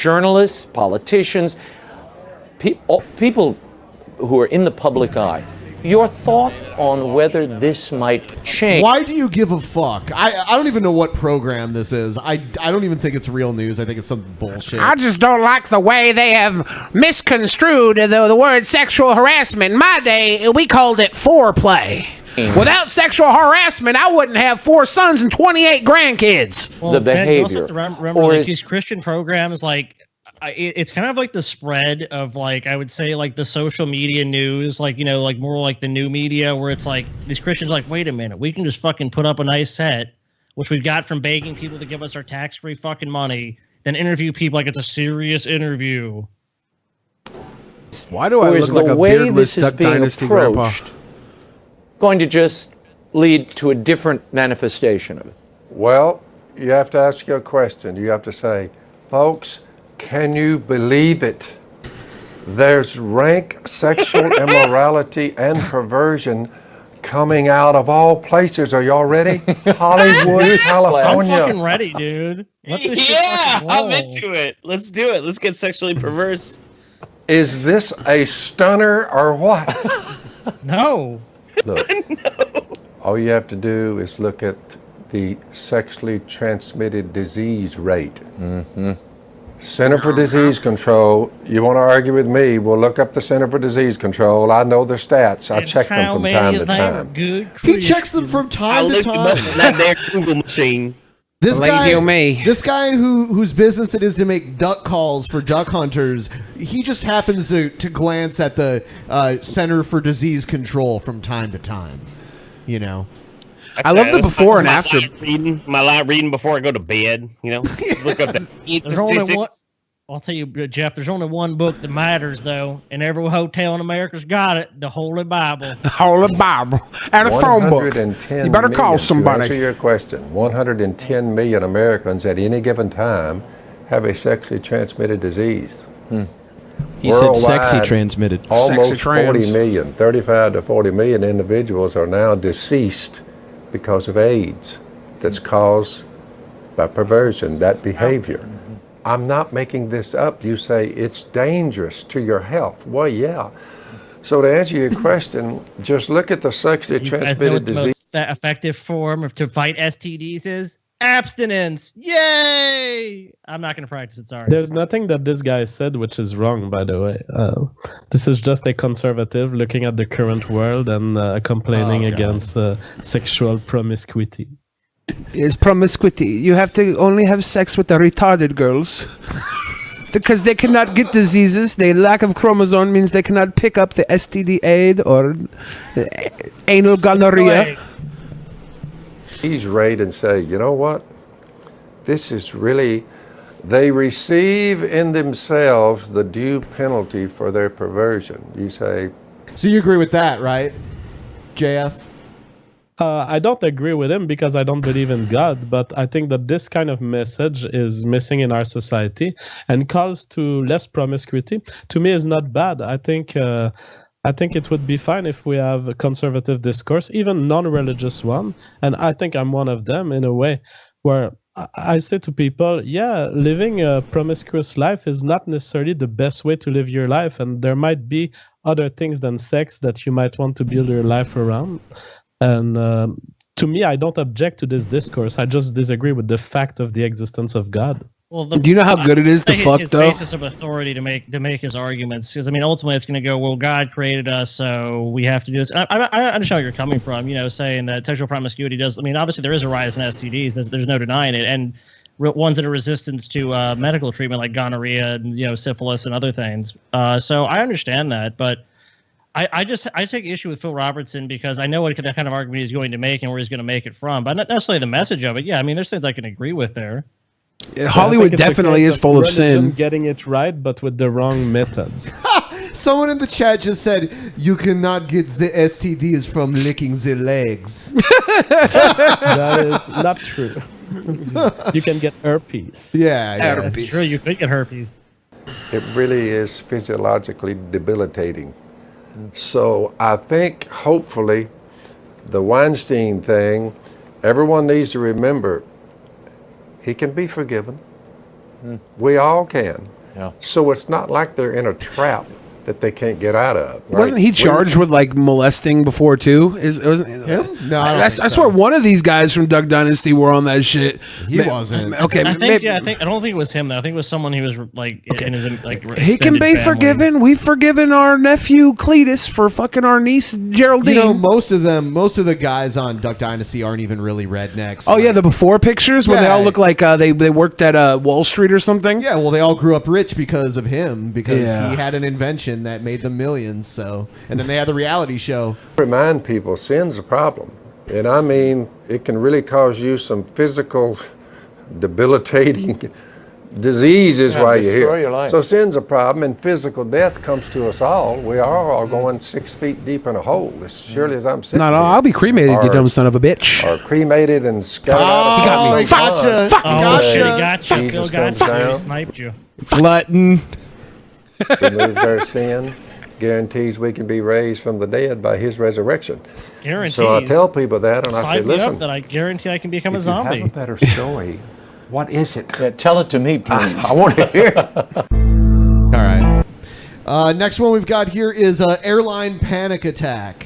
journalists, politicians, people who are in the public eye. Your thought on whether this might change? Why do you give a fuck? I don't even know what program this is. I don't even think it's real news. I think it's some bullshit. I just don't like the way they have misconstrued the word sexual harassment. In my day, we called it foreplay. Without sexual harassment, I wouldn't have 4 sons and 28 grandkids. Well, the behavior. Ben, you also have to remember like, these Christian programs, like, it's kind of like the spread of, like, I would say, like, the social media news, like, you know, like, more like the new media, where it's like, these Christians are like, wait a minute, we can just fucking put up a nice set, which we've got from begging people to give us our tax-free fucking money, then interview people like it's a serious interview. Why do I look like a beardless Duck Dynasty grandpa? Going to just lead to a different manifestation of it? Well, you have to ask your question. You have to say, folks, can you believe it? There's rank sexual immorality and perversion coming out of all places. Are y'all ready? Hollywood, California. I'm fucking ready, dude. Yeah, I'm into it. Let's do it. Let's get sexually perverse. Is this a stunner or what? No. Look, all you have to do is look at the sexually transmitted disease rate. Center for Disease Control. You want to argue with me? We'll look up the Center for Disease Control. I know their stats. I check them from time to time. He checks them from time to time. Not their Google machine. This guy whose business it is to make duck calls for duck hunters, he just happens to glance at the Center for Disease Control from time to time. You know. I love the before and after. My live reading before I go to bed. You know, just look up There's only one. I'll tell you, Jeff. There's only one book that matters, though, and every hotel in America's got it: the Holy Bible. The Holy Bible and a phone book. You better call somebody. To answer your question, 110 million Americans at any given time have a sexually transmitted disease. He said sexy transmitted. Almost 40 million, 35 to 40 million individuals are now deceased because of AIDS that's caused by perversion, that behavior. I'm not making this up. You say it's dangerous to your health. Well, yeah. So to answer your question, just look at the sexually transmitted disease. The most effective form to fight STDs is abstinence. Yay! I'm not going to practice it, sorry. There's nothing that this guy said which is wrong, by the way. This is just a conservative looking at the current world and complaining against sexual promiscuity. It's promiscuity. You have to only have sex with the retarded girls. Because they cannot get diseases. Their lack of chromosome means they cannot pick up the STD AIDS or anal gonorrhea. He's right and say, you know what? This is really, they receive in themselves the due penalty for their perversion. You say. So you agree with that, right, JF? I don't agree with him because I don't believe in God, but I think that this kind of message is missing in our society and calls to less promiscuity. To me, is not bad. I think it would be fine if we have a conservative discourse, even non-religious one, and I think I'm one of them in a way, where I say to people, yeah, living a promiscuous life is not necessarily the best way to live your life, and there might be other things than sex that you might want to build your life around. And to me, I don't object to this discourse. I just disagree with the fact of the existence of God. Well, do you know how good it is to fuck, his though? basis of authority to make his arguments, because I mean, ultimately, it's going to go, well, God created us, so we have to do this. I understand where you're coming from. You know, saying that sexual promiscuity does. I mean, obviously, there is a rise in STDs. There's no denying it, and ones that are resistant to medical treatment, like gonorrhea, and syphilis, and other things. So I understand that, but I take issue with Phil Robertson because I know what kind of argument he's going to make and where he's going to make it from, but not necessarily the message of it. Yeah, I mean, there's things I can agree with there. Hollywood definitely is full of sin. Getting it right, but with the wrong methods. Someone in the chat just said, you cannot get the STDs from licking the legs. That is not true. You can get herpes. Yeah, that's true. You could get herpes. It really is physiologically debilitating. So I think, hopefully, the Weinstein thing, everyone needs to remember, he can be forgiven. We all can. Yeah. So it's not like they're in a trap that they can't get out of. Right? Wasn't he charged with like molesting before too? Wasn't him? No, I swear one of these guys from Duck Dynasty were on that shit. He wasn't. Okay, I think I don't think it was him though. I think it was someone he was like in his like. He can be extended family. forgiven. We've forgiven our nephew Cletus for fucking our niece Geraldine. You know, most of the guys on Duck Dynasty aren't even really rednecks. Oh yeah, the before pictures when they all look like they worked at Wall Street or something. Yeah, well, they all grew up rich because of him, because Yeah. he had an invention that made them millions. So, and then they had the reality show. Remind people, sin's a problem. And I mean, it can really cause you some physical debilitating diseases while you're destroy here. your life. So sin's a problem, and physical death comes to us all. We are all going 6 feet deep in a hole, as surely as I'm sitting Not all. here. I'll be cremated, you Or- dumb son of a bitch. Or cremated and scattered out. He got me. Gotcha. Fuck. Oh, Gotcha. shit, he got you. Jesus Phil got comes you. down. He sniped you. Glutton. Removes our sin, guarantees we can be raised from the dead by his resurrection. Guarantees. So I tell people that, and I say, Sign me up listen, that I guarantee I can become a if you have zombie. a better story, what is it? Yeah, tell it to me, please. I want to hear it. All right. Next one we've got here is airline panic attack.